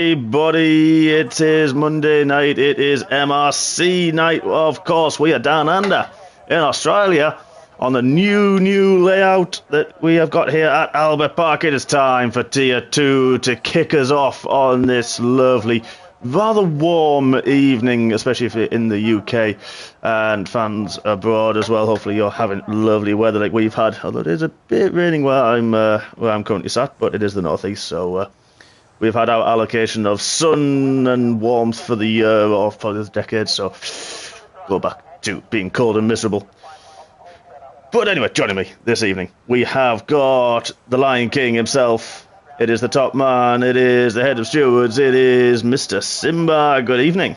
Everybody, it is Monday night, it is MRC night. Of course, we are down under in Australia on the new layout that we have got here at Albert Park. It is time for Tier 2 to kick us off on this lovely, rather warm evening, especially if you're in the UK and fans abroad as well. Hopefully you're having lovely weather like we've had, although it is a bit raining where I'm currently sat, but it is the northeast, so we've had our allocation of sun and warmth for the year or for this decade, so go back to being cold and miserable. But anyway, joining me this evening, we have got the Lion King himself. It is the top man, it is the head of stewards, it is Mr. Simba. Good evening.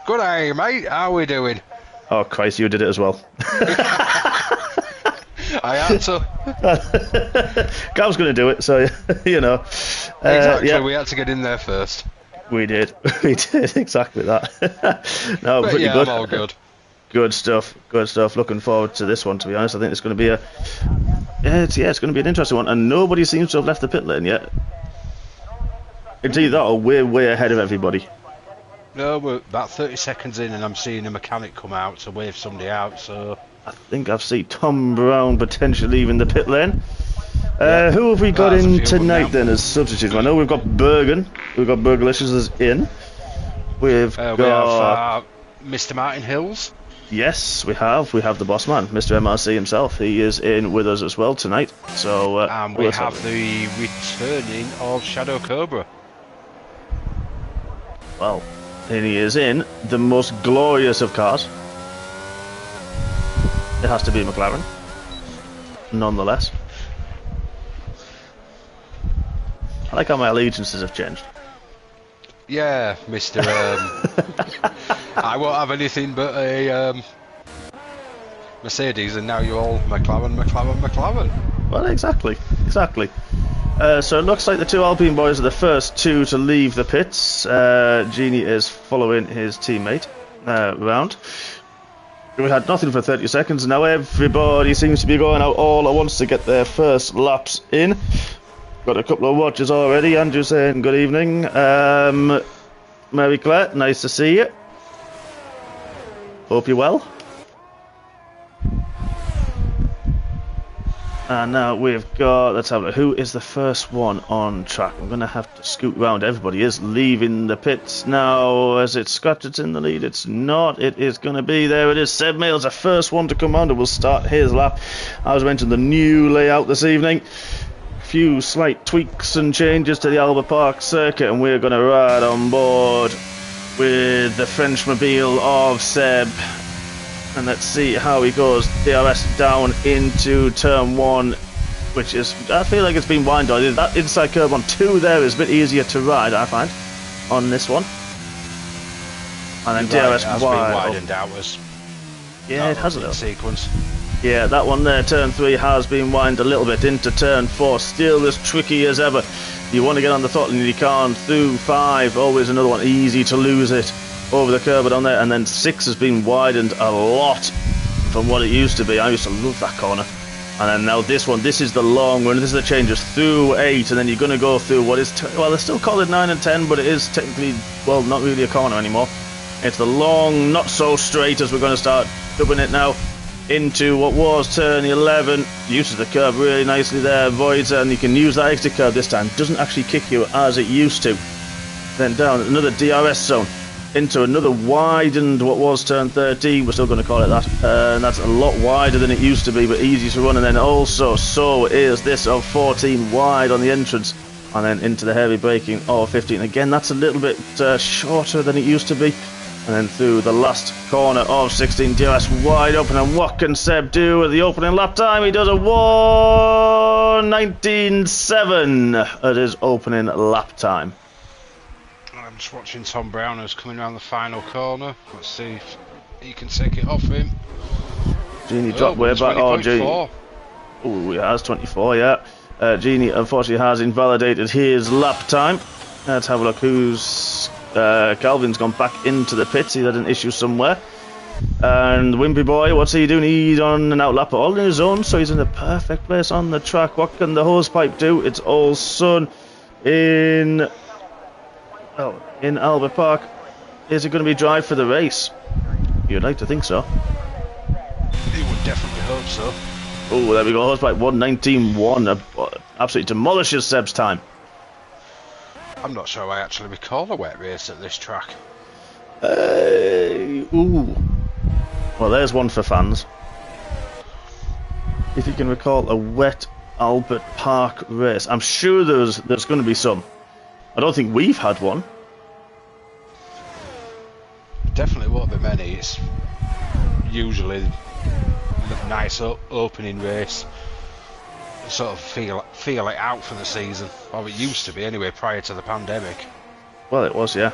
Good day, mate. How are we doing? Oh, Christ, you did it as well. I had to. I was going to do it, so, you know. Exactly, yeah. we had to get in there first. We did exactly that. No, but pretty yeah, good. I'm all good. Good stuff. Looking forward to this one, to be honest. I think it's going to be it's going to be an interesting one, and nobody seems to have left the pit lane yet. It's either that or we're way ahead of everybody. No, we're about 30 seconds in and I'm seeing a mechanic come out to wave somebody out, so... I think I've seen Tom Brown potentially leaving the pit lane. Who have we got in tonight then as substitutes? I know we've got Bergen. We've got Burgalicious as in. We have Mr. Martin Hills. Yes, we have. We have the boss man, Mr. MRC himself. He is in with us as well tonight. So and we have the returning of Shadow Cobra. Well, and he is in the most glorious of cars. It has to be McLaren, nonetheless. I like how my allegiances have changed. Yeah, Mr. I won't have anything but a Mercedes, and now you're all McLaren. Well, exactly. So it looks like the two Alpine boys are the first two to leave the pits. Genie is following his teammate round. We had nothing for 30 seconds. Now everybody seems to be going out all at once to get their first laps in. Got a couple of watches already. Andrew saying good evening. Mary Claire, nice to see you. Hope you're well. And now we've got, let's have a look, who is the first one on track? I'm going to have to scoot round. Everybody is leaving the pits now. As it's Scott, it's in the lead. It's not. It is going to be, there it is. Seb Mails, the first one to come on, and will start his lap. I was mentioning the new layout this evening. Few slight tweaks and changes to the Albert Park circuit, and we're going to ride on board with the Frenchmobile of Seb. And let's see how he goes. DRS down into turn 1, which is, I feel like it's been wind on. That inside curve on 2 there is a bit easier to ride, I find, on this one. And then DRS wide. Widened out as yeah, it has a little sequence. Yeah, that one there, turn 3, has been wind a little bit into turn 4. Still as tricky as ever. You want to get on the throttle and you can't. Through 5, always another one, easy to lose it over the curb on there. And then 6 has been widened a lot from what it used to be. I used to love that corner. And then now this one, this is the long run. This is the changes through 8, and then you're going to go through what is, well, they still call it 9 and 10, but it is technically, well, not really a corner anymore. It's the long, not so straight, as we're going to start dubbing it now, into what was turn 11. Uses the curve really nicely there, avoids it, and you can use that extra curve this time. Doesn't actually kick you as it used to. Then down another DRS zone into another widened what was turn 13. We're still going to call it that, and that's a lot wider than it used to be, but easy to run. And then also so is this of 14 wide on the entrance, and then into the heavy braking of 15. Again, that's a little bit shorter than it used to be. And then through the last corner of 16, DRS wide open. And what can Seb do at the opening lap time? He does a 1:19.7 at his opening lap time. I'm just watching Tom Brown who's coming around the final corner. Let's see if he can take it off him. Genie dropped way back. Oh, Genie. Oh, he has 24, yeah. Genie unfortunately has invalidated his lap time. Let's have a look who's... Calvin's gone back into the pits. He had an issue somewhere. And Wimpy Boy, what's he doing? He's on an outlap all in his own, so he's in the perfect place on the track. What can the hosepipe do? It's all sun in well, in Albert Park. Is it going to be dry for the race? You'd like to think so. You would definitely hope so. Oh, there we go. Horseback 119.1. Absolutely demolishes Seb's time. I'm not sure I actually recall a wet race at this track. Ooh. Well, there's one for fans. If you can recall a wet Albert Park race. I'm sure there's going to be some. I don't think we've had one. Definitely won't be many. It's usually a nice opening race. Sort of feel it out for the season. Or it used to be anyway, prior to the pandemic. Well, it was, yeah.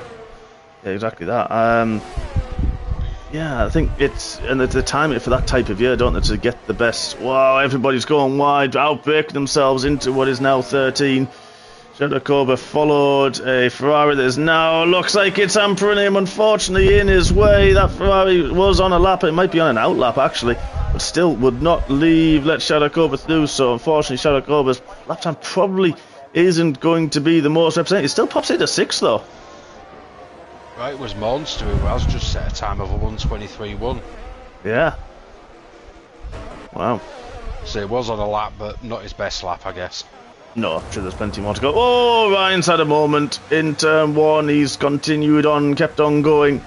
Yeah, exactly that. Yeah, I think it's... And they time it for that type of year, don't they, to get the best... Wow, everybody's going wide, outbreaking themselves into what is now 13. Shadakoba followed a Ferrari that is now... Looks like it's hampering him, unfortunately, in his way. That Ferrari was on a lap. It might be on an out lap, actually. But still would not let Shadakoba through. So, unfortunately, Shadakoba's lap time probably isn't going to be the most representative. It still pops into 6th, though. Right, it was Monster who has just set a time of a 1:23.1. Yeah. Wow. So it was on a lap, but not his best lap, I guess. No, I'm sure there's plenty more to go. Oh, Ryan's had a moment in turn 1. He's continued on, kept on going.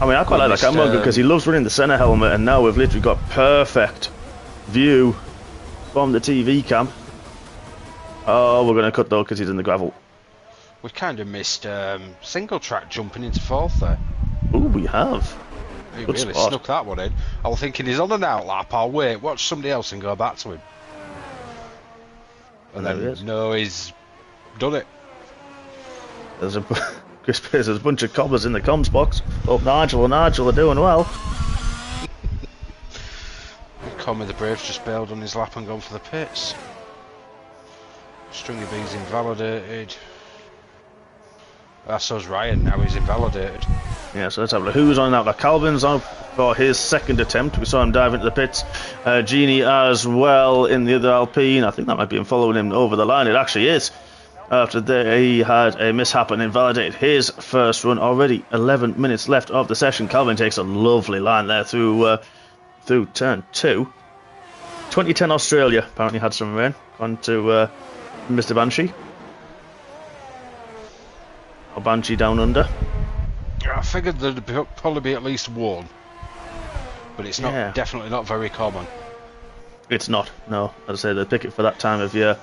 I mean, I quite like that camera because he loves running the centre helmet, and now we've literally got perfect view from the TV cam. Oh, we're going to cut though because he's in the gravel. We kind of missed single track jumping into 4th there. Ooh, we have. He Good really spot. snuck that one in. I was thinking he's on an out lap, I'll wait, watch somebody else and go back to him. And then, no, he's done it. There's a there's a bunch of cobbers in the comms box. Hope Nigel and Nigel are doing well. Conway the Brave's just bailed on his lap and gone for the pits. Stringy B's invalidated. So's Ryan, now he's invalidated. Yeah, so let's have a look. Who's on that? Calvin's on for his second attempt. We saw him dive into the pits. Genie as well in the other Alpine. I think that might be him following him over the line. It actually is. After he had a mishap and invalidated his first run. Already 11 minutes left of the session. Calvin takes a lovely line there through turn 2. 2010 Australia apparently had some rain. On to Mr. Banshee. Or Banshee down under. I figured there'd probably be at least one. But it's not definitely not very common. It's not, no. As I say, they pick it for that time of year.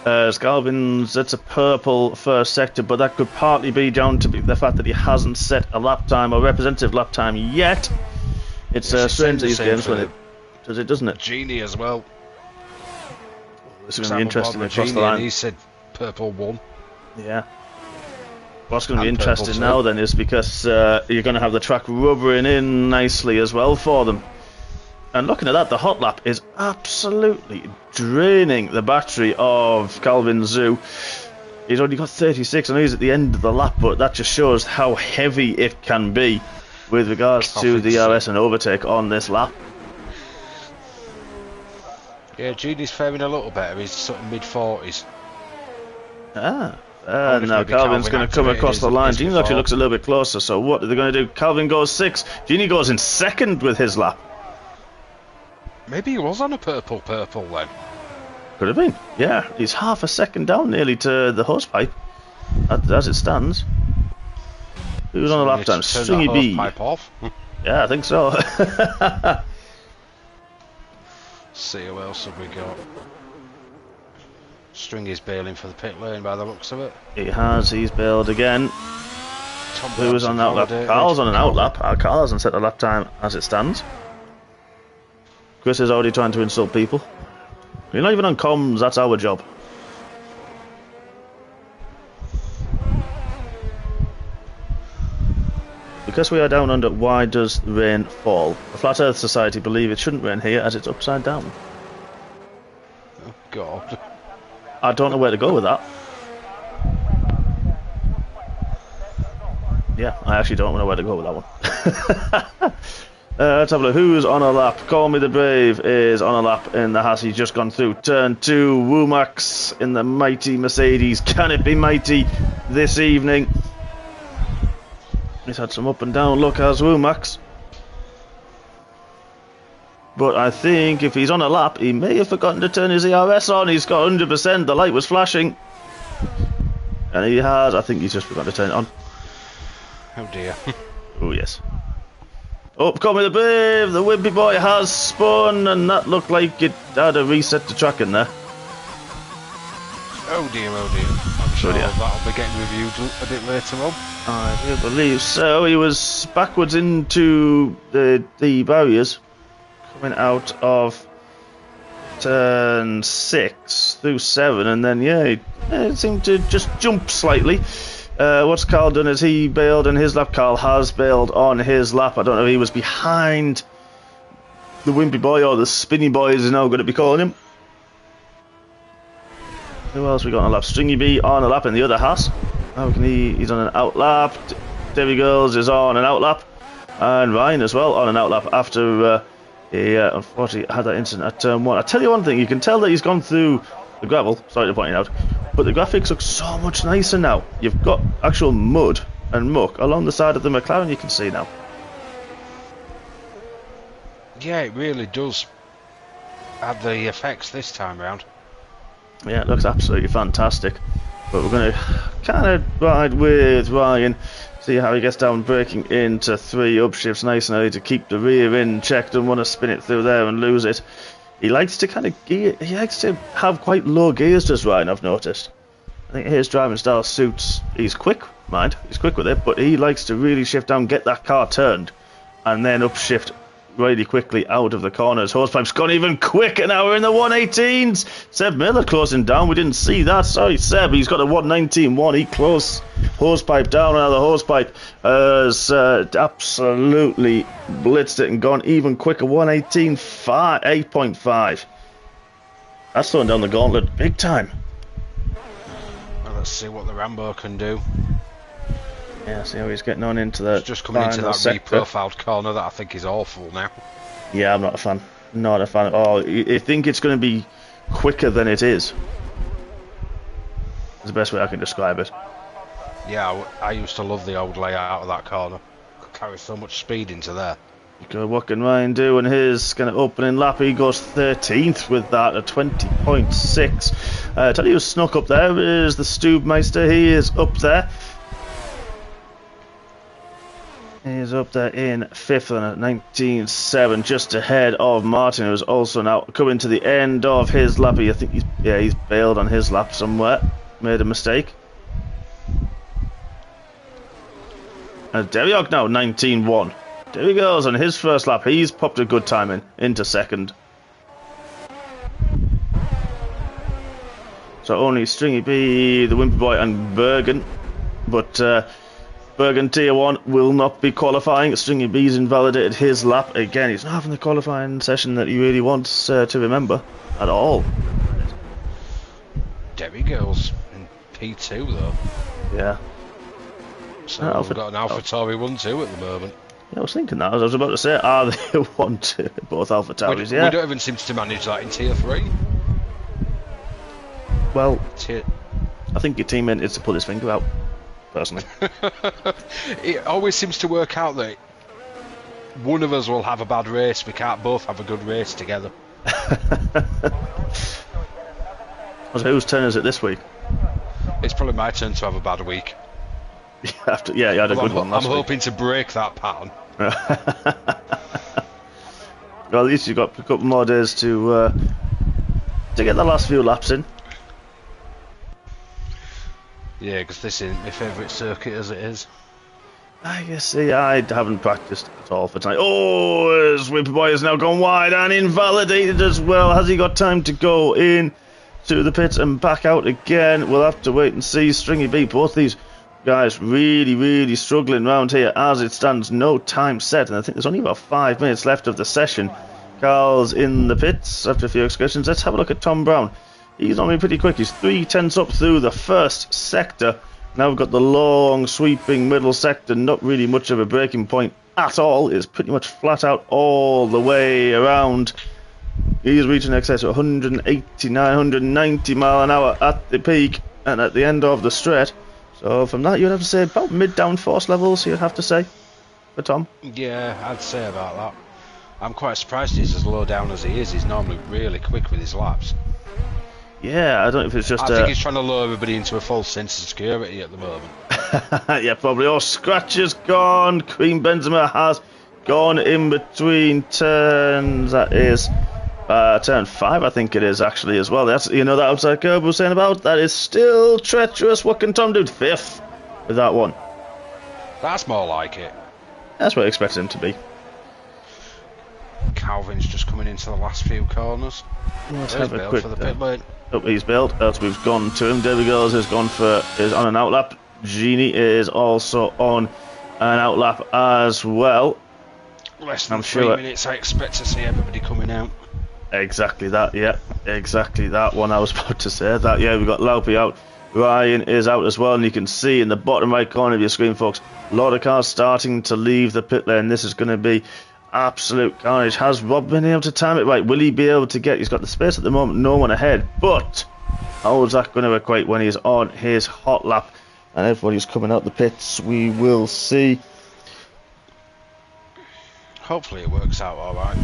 Scalvin's, it's a purple first sector, but that could partly be down to the fact that he hasn't set a lap time or representative lap time yet. It's strange these games when it does it, doesn't it? Genie as well. This is going to be interesting across the line. He said purple 1. Yeah. What's going to be interesting now then is because you're going to have the track rubbering in nicely as well for them. And looking at that, the hot lap is absolutely draining the battery of Calvin Zoo. He's only got 36, I know he's at the end of the lap, but that just shows how heavy it can be with regards to the RS and overtake on this lap. Yeah, Genie's faring a little better, he's sort of mid-40s. And now Calvin's going to come across the line. Genie actually looks a little bit closer, so what are they going to do? Calvin goes 6, Genie goes in 2nd with his lap. Maybe he was on a purple then. Could have been, yeah. He's half a second down nearly to the hosepipe, as it stands. Who's on the lap time? Stringy B. Pipe off. Yeah, I think so. See who else have we got. Stringy's bailing for the pit lane by the looks of it. He's bailed again. Who's on that lap? Carl's on an out lap. Carl hasn't set a lap time as it stands. Chris is already trying to insult people. You're not even on comms, that's our job. Because we are down under, why does the rain fall? The Flat Earth Society believe it shouldn't rain here as it's upside down. Oh God. I don't know where to go with that. Yeah, I actually don't know where to go with that one. Let's have a look. Who's on a lap? Call Me the Brave is on a lap in the Haas. He's just gone through turn 2. Womax in the mighty Mercedes. Can it be mighty this evening? He's had some up and down luck as Womax. But I think if he's on a lap, he may have forgotten to turn his ERS on. He's got 100%. The light was flashing. And he has. I think he's just forgot to turn it on. Oh dear. Oh, yes. Up coming the Brave, the Wimpy Boy has spun, and that looked like it had a reset to track in there. Oh dear, oh dear. I'm sure that'll be getting reviewed a bit later on. I do believe so. He was backwards into the barriers, coming out of turn 6 through 7, and then, yeah, it seemed to just jump slightly. What's Carl done is he bailed on his lap. Carl has bailed on his lap. I don't know if he was behind the Wimpy Boy or the Spinny Boy is now going to be calling him. Who else we got on a lap? Stringy B on a lap in the other Haas. How can he's on an out lap. Debbie Girls is on an out lap. And Ryan as well on an out lap after he unfortunately had that incident at turn 1. I tell you one thing, you can tell that he's gone through the gravel, sorry to point it out, but the graphics look so much nicer now. You've got actual mud and muck along the side of the McLaren, you can see now. Yeah, it really does add the effects this time around. Yeah, it looks absolutely fantastic. But we're going to kind of ride with Ryan, see how he gets down, braking into 3 upshifts nice and early to keep the rear in check. Don't want to spin it through there and lose it. He likes to kind of gear, he likes to have quite low gears, does Ryan, I've noticed. I think his driving style suits, he's quick, mind, he's quick with it, but he likes to really shift down, get that car turned, and then upshift really quickly out of the corners. Hosepipe's gone even quicker now, we're in the 118s. Seb Miller closing down, we didn't see that, sorry Seb, he's got a 119.1, he closed Hosepipe down, now the Hosepipe has absolutely blitzed it and gone even quicker, 8.5. That's slowing down the gauntlet big time. Well, let's see what the Rambo can do. Yeah, see how he's getting on into the He's just coming into that sector. reprofiled corner that I think is awful now. Yeah, I'm not a fan. Not a fan at all. I think it's going to be quicker than it is. It's the best way I can describe it. Yeah, I used to love the old layout of that corner. Could carry so much speed into there. Good, what can Ryan do in his kind of opening lap? He goes 13th with that at 20.6. Tell you who snuck up there is the Stubmeister. He is up there. He's up there in 5th and at 19.7, just ahead of Martin, who's also now coming to the end of his lap. I think he's bailed on his lap somewhere, made a mistake. And Deviok now 19.1. There he goes on his first lap. He's popped a good time into 2nd. So only Stringy B, the Wimpy Boy, and Bergen, but Bergen Tier 1 will not be qualifying. Stringy B's invalidated his lap again. He's not having the qualifying session that he really wants to remember at all. Debbie Girls in P2 though. Yeah. So we've got an AlphaTauri 1-2 at the moment. Yeah, I was thinking that. I was about to say, are they 1-2? Both AlphaTauris, yeah. We don't even seem to manage that in Tier 3. Well, I think your teammate needs to pull his finger out. Personally. It always seems to work out that one of us will have a bad race, we can't both have a good race together. So whose turn is it this week? It's probably my turn to have a bad week. You had a good one last week. I'm hoping to break that pattern. Well, at least you've got a couple more days to get the last few laps in. Yeah, because this isn't my favourite circuit as it is. I guess, see, I haven't practiced at all for tonight. Oh, his Wimpy Boy has now gone wide and invalidated as well. Has he got time to go in to the pits and back out again? We'll have to wait and see. Stringy B, both these guys really, really struggling around here as it stands. No time set, and I think there's only about 5 minutes left of the session. Carl's in the pits after a few excursions. Let's have a look at Tom Brown. He's on me pretty quick. He's 3/10 up through the first sector. Now we've got the long, sweeping middle sector. Not really much of a breaking point at all. It's pretty much flat out all the way around. He's reaching excess of 189, 190 mile an hour at the peak and at the end of the straight. So from that, you'd have to say about mid-downforce levels, you'd have to say, for Tom. Yeah, I'd say about that. I'm quite surprised he's as low down as he is. He's normally really quick with his laps. Yeah, I don't know if it's just... I think he's trying to lure everybody into a false sense of security at the moment. Yeah, probably. Oh, Scratch is gone. Queen Benzema has gone in between turns. That is turn 5, I think it is, actually, as well. That's, you know, that outside curb we were saying about. That is still treacherous. What can Tom do? 5th with that one. That's more like it. That's what I expected him to be. Calvin's just coming into the last few corners. Let's have a quick... for the pit lane. Oh, he's bailed. As we've gone to him. There we go. Has gone for... is on an outlap. Genie is also on an outlap as well. Less than 3 minutes, I expect to see everybody coming out. Exactly that, yeah. Exactly that one I was about to say. That, yeah, we've got Laupe out. Ryan is out as well, and you can see in the bottom right corner of your screen, folks, a lot of cars starting to leave the pit lane. This is going to be absolute carnage. Has Rob been able to time it right? Will he be able to get... he's got the space at the moment, no one ahead, but how is that going to equate when he's on his hot lap and everybody's coming out the pits? We will see. Hopefully it works out alright.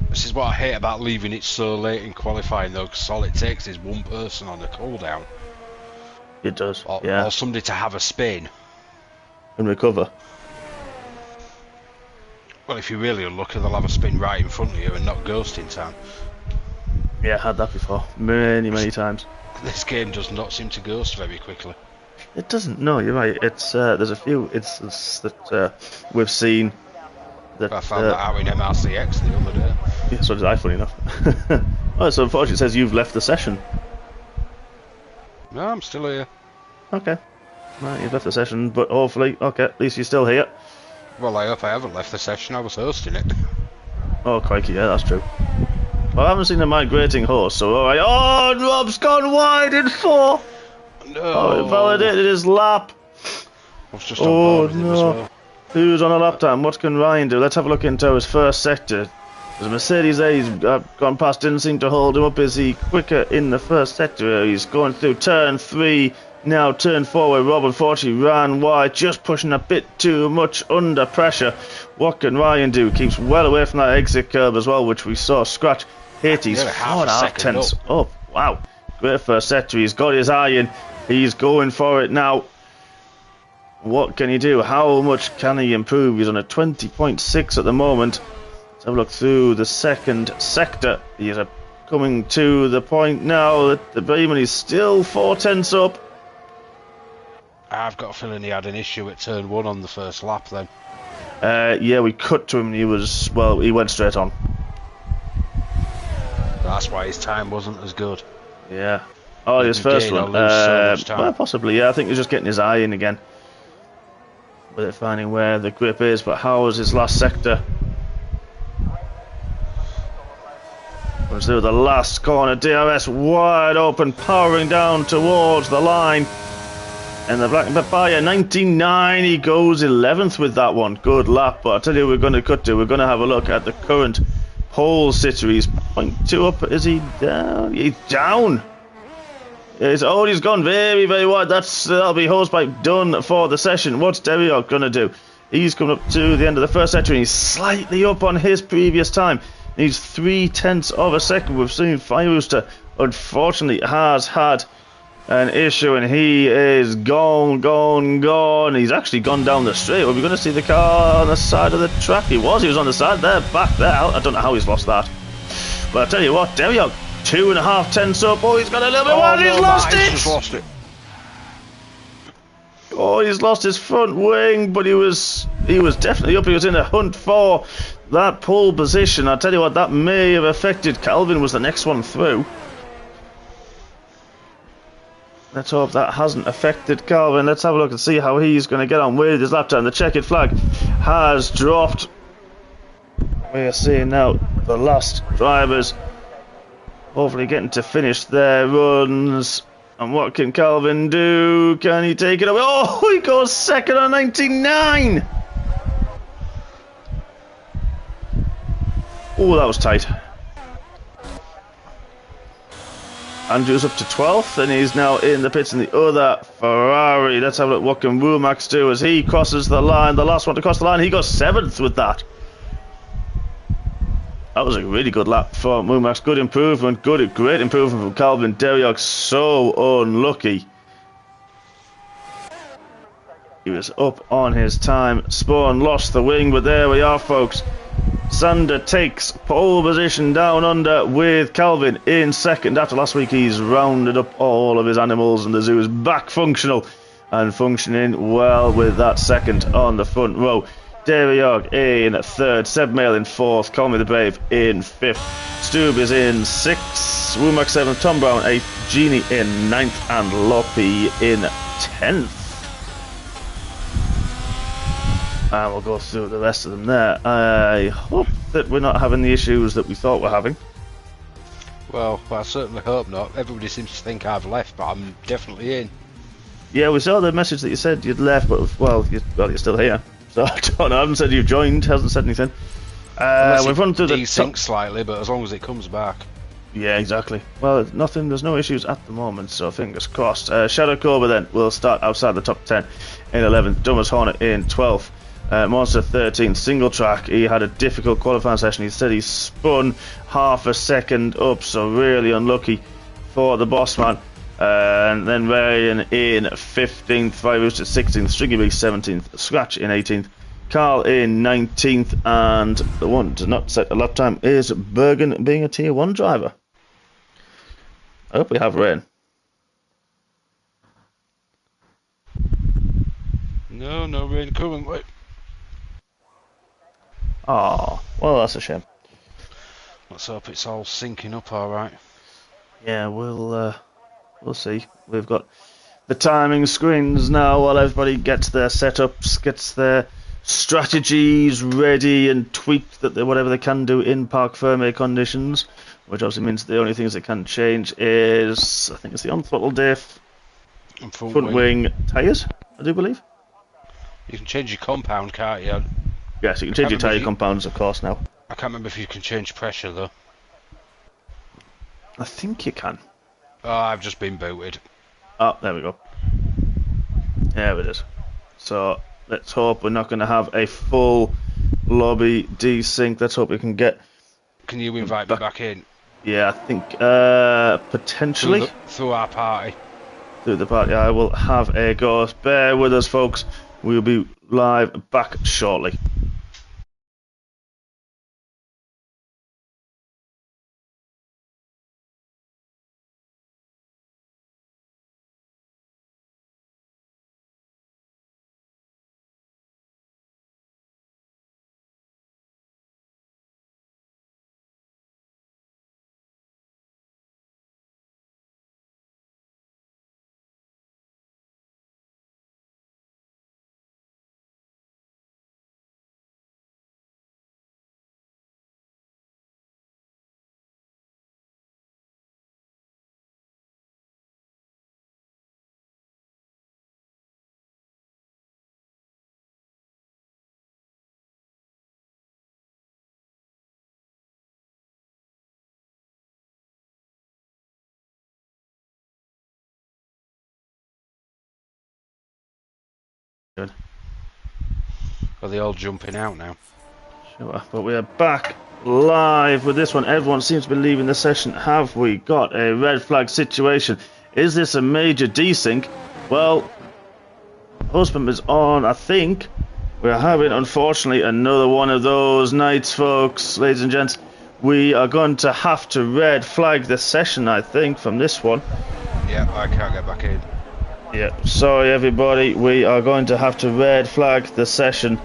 This is what I hate about leaving it so late in qualifying, though, because all it takes is one person on the cooldown. It does, or, yeah. Or somebody to have a spin. And recover. Well, if you're really unlucky, they'll have a spin right in front of you and not ghost in time. Yeah, I had that before. Many times. This game does not seem to ghost very quickly. It doesn't, no, you're right. It's there's a few instances that we've seen that... I found that out in MRCX the other day. Yeah, so did I, funny enough. Oh, so unfortunately it says you've left the session. No, I'm still here. Okay. Right, you've left the session, but hopefully, okay, at least you're still here. Well, I hope I haven't left the session, I was hosting it. Oh, crikey, yeah, that's true. Well, I haven't seen a migrating horse, so alright. Oh, Rob's gone wide in 4! No! Oh, it validated his lap! I was just on board with him as well. Who's on a lap time? What can Ryan do? Let's have a look into his first sector. There's a Mercedes there, he's gone past, didn't seem to hold him up. Is he quicker in the first sector? He's going through turn 3, now turn 4 where Rob unfortunately ran wide, just pushing a bit too much under pressure. What can Ryan do? Keeps well away from that exit curb as well, which we saw Scratch hit. He's 4.5 tenths up. Wow, great first sector. He's got his eye in, he's going for it now. What can he do? How much can he improve? He's on a 20.6 at the moment. Let's have a look through the second sector. He's coming to the point now that the Bremen is still 4 tenths up. I've got a feeling he had an issue at turn 1 on the first lap then. Yeah, we cut to him and he was, well, he went straight on. That's why his time wasn't as good. Yeah. Oh, his first one. Well, possibly, yeah. I think he's just getting his eye in again. With it finding where the grip is, but how was his last sector? Was through the last corner, DRS wide open, powering down towards the line. And the Black Papaya 99, he goes 11th with that one. Good lap, but I'll tell you we're going to cut to. We're going to have a look at the current pole sitter. He's 0.2 up. Is he down? He's down. He's gone very wide. That'll be hosepipe done for the session. What's Deriok going to do? He's coming up to the end of the first sector and he's slightly up on his previous time. He's 3 tenths of a second. We've seen Firerooster unfortunately has had an issue and he is gone. He's actually gone down the straight. Are we going to see the car on the side of the track? He was on the side there, back there. I don't know how he's lost that. But I tell you what, Deriok, 2.5 tenths up. Oh, he's got a little bit wide. He's lost it. Oh, he's lost his front wing, but he was definitely up. He was in a hunt for that pole position. I tell you what, that may have affected Calvin. Was the next one through? Let's hope that hasn't affected Calvin. Let's have a look and see how he's going to get on with his lap time. The checkered flag has dropped. We are seeing now the last drivers hopefully getting to finish their runs. And what can Calvin do? Can he take it away? Oh, he goes second on 99! Oh, that was tight. Andrew's up to 12th, and he's now in the pits in the other Ferrari. Let's have a look what can Womack do as he crosses the line. The last one to cross the line, he got 7th with that. That was a really good lap for Womack. Good improvement, great improvement from Calvin Derriok. So unlucky. He was up on his time. Spawn lost the wing, but there we are, folks. Sander takes pole position down under with Calvin in second. After last week, he's rounded up all of his animals and the zoo is back functional and functioning well with that second on the front row. Derriog in third, Seb Mail in fourth, Call Me the Brave in fifth, Stube is in sixth, Womack seventh, Tom Brown eighth, Genie in ninth, and Loppy in 10th. And we'll go through the rest of them there. I hope that we're not having the issues that we thought we're having. Well, I certainly hope not. Everybody seems to think I've left, but I'm definitely in. Yeah, we saw the message that you said you'd left, but well, you're still here. So I don't know. I haven't said you've joined. Hasn't said anything. We've run through the desync slightly, but as long as it comes back. Yeah, exactly. Well, nothing. There's no issues at the moment, so fingers crossed. Shadow Cobra then will start outside the top 10 in 11th. Dumas Hornet in 12th. Monster 13th, single track. He had a difficult qualifying session. He said he spun half a second up, so really unlucky for the boss man. And then Ryan in 15th, Virus at 16th, Stringy Big 17th, Scratch in 18th, Carl in 19th, and the one to not set a lap time is Bergen, being a tier 1 driver. I hope we have rain. No rain coming. Wait. Oh, well, that's a shame. Let's hope it's all syncing up all right. Yeah, we'll see. We've got the timing screens now while everybody gets their setups, gets their strategies ready and tweaked that whatever they can do in Parc Fermé conditions, which obviously means the only things that can change is, I think it's the on-throttle diff, front wing tyres, I do believe. You can change your compound, can't you? Yes, you can change your tyre compounds, of course, now. I can't remember if you can change pressure, though. I think you can. Oh, I've just been booted. Oh, there we go. There it is. So, let's hope we're not going to have a full lobby desync. Let's hope we can get... Can you invite me back in? Yeah, I think, potentially. Through our party. Through the party, I will have a go. Bear with us, folks. We'll be live back shortly. Good. Are they all jumping out now? Sure, but we are back live with this one. Everyone seems to be leaving the session. Have we got a red flag situation? Is this a major desync? Well, Husband is on, I think. We're having, unfortunately, another one of those nights, folks. Ladies and gents, we are going to have to red flag the session, I think, from this one. Yeah, I can't get back in. Yeah, sorry everybody, we are going to have to red flag the session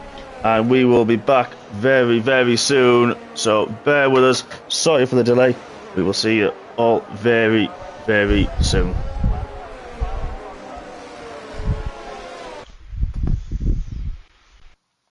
and we will be back very, very soon, so bear with us. Sorry for the delay. We will see you all very, very soon.